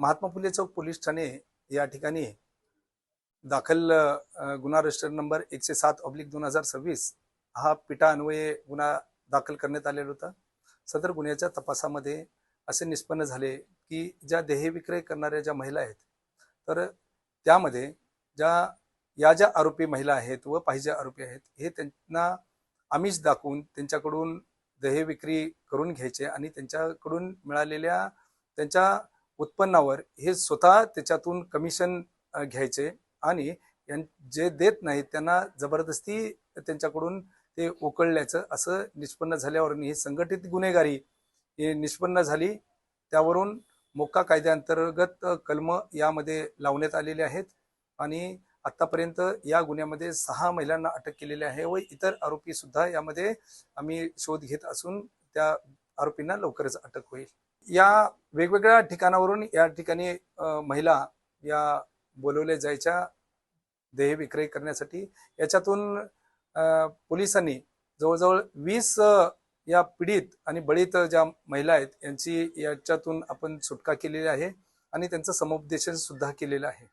महात्मा फुले चौक police Thane या ठिकाणी दाखल गुन्हा रजिस्टर नंबर 107/2026 हा पिटा अन्वये गुन्हा दाखल करण्यात आलेला होता। सदर गुन्ह्याच्या तपासामध्ये असे निष्पन्न झाले की ज्या देह विक्रय करणाऱ्या ज्या महिला आहेत, तर त्यामध्ये ज्या आरोपी महिला आहेत व पाहिजे आरोपी आहेत, हे त्यांना आमिष दाखवून त्यांच्याकडून देह विक्री करून घ्यायचे आणि त्यांच्याकडून मिळालेल्या त्यांच्या उत्पन्नावर हे स्वतः त्याच्यातून कमिशन घ्यायचे आणि जे देत नाहीत त्यांना जबरदस्ती त्यांच्याकडून ते उकळल्याचं असं निष्पन्न झाल्यावर ही संघटित गुन्हेगारी हे निष्पन्न झाली। त्यावरून मोक्का कायद्याअंतर्गत कलम यामध्ये लावण्यात आलेले आहेत आणि आतापर्यंत या गुन्ह्यामध्ये 6 महिलांना अटक केलेली आहे व इतर आरोपी सुद्धा यामध्ये आम्ही शोध घेत असून त्या आरोपींना लवकरच अटक होईल। या वेगवेगळ्या ठिकाणावरून या ठिकाणी महिला या बोलवल्या जायच्या देह विक्रय करण्यासाठी। याच्यातून पोलिसांनी जवळजवळ 20 या पीडित आणि बळीत ज्या महिला आहेत यांची याच्यातून आपण सुटका केलेली आहे आणि त्यांचं समुपदेशन सुद्धा केलेलं आहे।